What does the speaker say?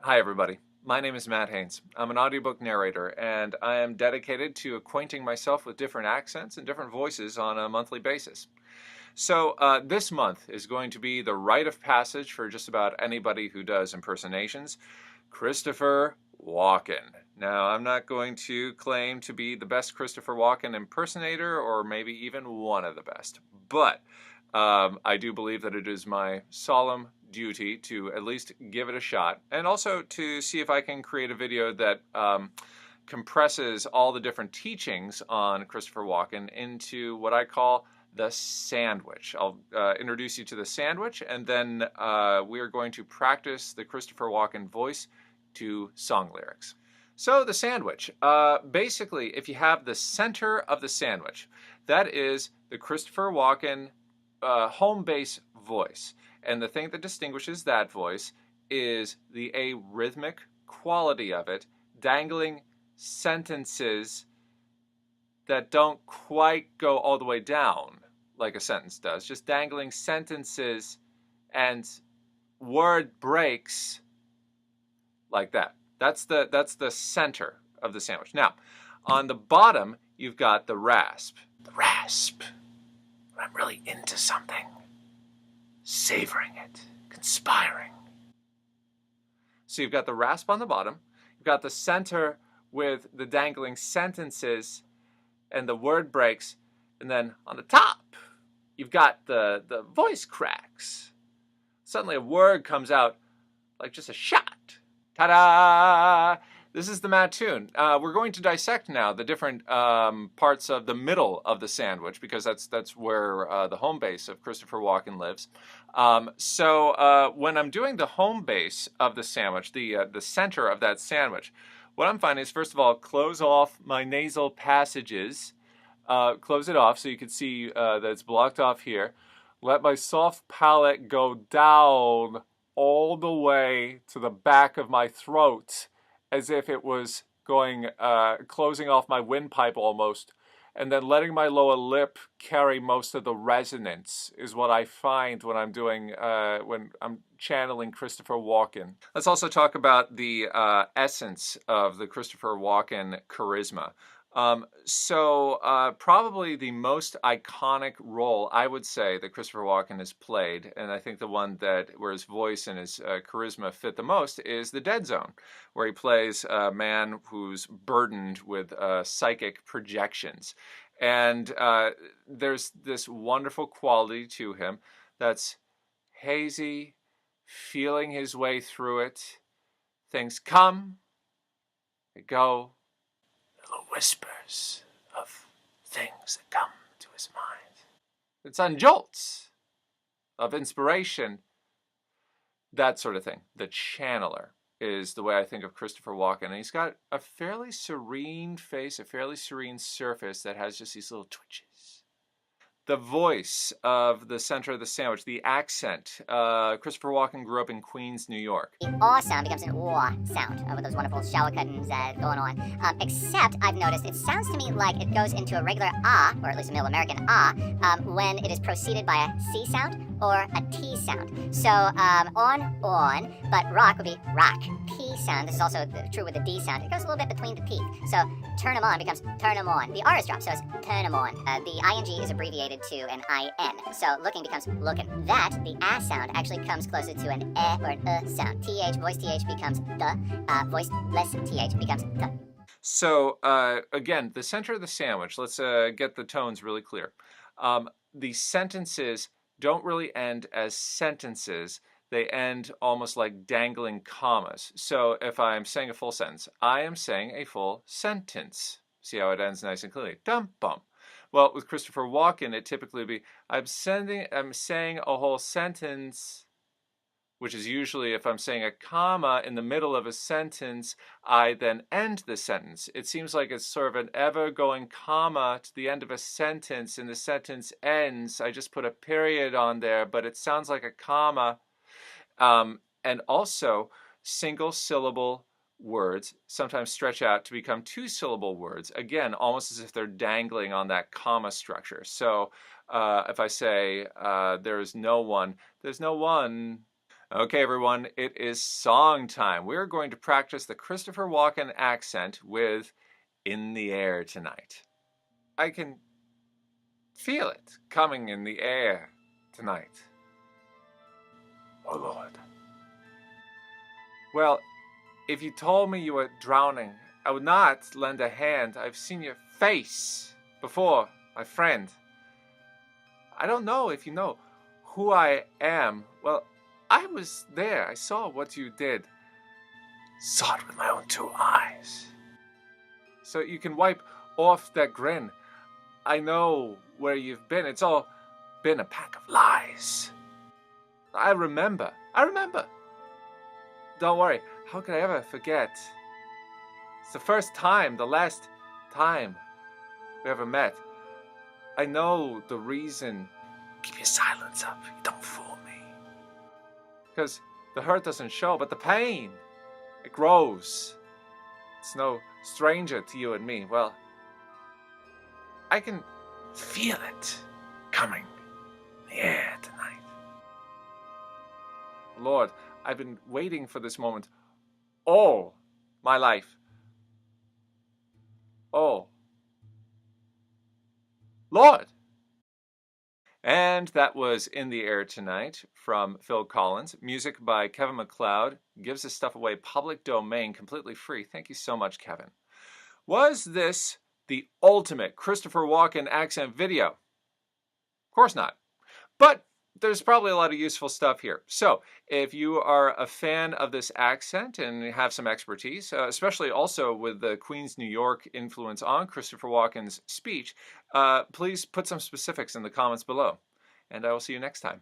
Hi everybody, my name is Matt Haynes. I'm an audiobook narrator and I am dedicated to acquainting myself with different accents and different voices on a monthly basis. So this month is going to be the rite of passage for just about anybody who does impersonations, Christopher Walken. Now, I'm not going to claim to be the best Christopher Walken impersonator or maybe even one of the best, but I do believe that it is my solemn duty to at least give it a shot, and also to see if I can create a video that compresses all the different teachings on Christopher Walken into what I call the sandwich. I'll introduce you to the sandwich, and then we are going to practice the Christopher Walken voice to song lyrics. So the sandwich, basically, if you have the center of the sandwich, that is the Christopher Walken home base voice. And the thing that distinguishes that voice is the arrhythmic quality of it, dangling sentences that don't quite go all the way down like a sentence does, just dangling sentences and word breaks like that. That's the center of the sandwich. Now, on the bottom, you've got the rasp. The rasp. I'm really into something. Savoring it, conspiring. So you've got the rasp on the bottom, you've got the center with the dangling sentences and the word breaks, and then on the top, you've got the voice cracks. Suddenly a word comes out like just a shot. Ta-da! This is the Mattoon. We're going to dissect now the different parts of the middle of the sandwich, because that's where the home base of Christopher Walken lives. So when I'm doing the home base of the sandwich, the center of that sandwich, what I'm finding is, first of all, close off my nasal passages. Close it off so you can see that it's blocked off here. Let my soft palate go down all the way to the back of my throat, as if it was going, closing off my windpipe almost, and then letting my lower lip carry most of the resonance is what I find when I'm doing, when I'm channeling Christopher Walken. Let's also talk about the essence of the Christopher Walken charisma. Probably the most iconic role, I would say, that Christopher Walken has played, and I think the one where his voice and his charisma fit the most, is The Dead Zone, where he plays a man who's burdened with psychic projections. And there's this wonderful quality to him that's hazy, feeling his way through it. Things come, they go. Little whispers of things that come to his mind. It's on jolts of inspiration, that sort of thing. The channeler is the way I think of Christopher Walken. And he's got a fairly serene face, a fairly serene surface that has just these little twitches. The voice of the center of the sandwich, the accent. Christopher Walken grew up in Queens, New York. The aw sound becomes an aw sound with those wonderful shower curtains going on. Except, I've noticed, it sounds to me like it goes into a regular ah, or at least a Middle American ah, when it is preceded by a C sound or a T sound. So, on, but rock would be rock. P sound, this is also true with the D sound. It goes a little bit between the teeth. So, turn 'em on becomes turn 'em on. The R is dropped, so it's turn 'em on. The ing is abbreviated to an IN. So, looking becomes looking. That, the ah sound, actually comes closer to an eh or an sound. TH, voice TH becomes the, voiceless TH becomes the. So, again, the center of the sandwich, let's get the tones really clear. The sentences don't really end as sentences. They end almost like dangling commas. So if I'm saying a full sentence, I am saying a full sentence. See how it ends nice and clearly. Dum bum. Well, with Christopher Walken, it typically would be, I'm saying a whole sentence, which is usually, if I'm saying a comma in the middle of a sentence, I then end the sentence. It seems like it's sort of an ever-going comma to the end of a sentence, and the sentence ends. I just put a period on there, but it sounds like a comma. And also, single-syllable words sometimes stretch out to become two-syllable words, again, almost as if they're dangling on that comma structure. So if I say, there's no one, Okay, everyone, it is song time. We're going to practice the Christopher Walken accent with In the Air Tonight. I can feel it coming in the air tonight. Oh, Lord. Well, if you told me you were drowning, I would not lend a hand. I've seen your face before, my friend. I don't know if you know who I am. Well, I was there. I saw what you did. Saw it with my own 2 eyes. So you can wipe off that grin. I know where you've been. It's all been a pack of lies. I remember. Don't worry. How could I ever forget? It's the first time, the last time we ever met. I know the reason. Keep your silence up. You don't fool me. Because the hurt doesn't show, but the pain, it grows. It's no stranger to you and me. Well, I can feel it coming in the air tonight. Lord, I've been waiting for this moment all my life. Oh, Lord. And that was In the Air Tonight from Phil Collins. Music by Kevin MacLeod. Gives this stuff away public domain, completely free. Thank you so much, Kevin. Was this the ultimate Christopher Walken accent video? Of course not. But there's probably a lot of useful stuff here. So if you are a fan of this accent and have some expertise, especially also with the Queens, New York influence on Christopher Walken's speech, please put some specifics in the comments below. And I will see you next time.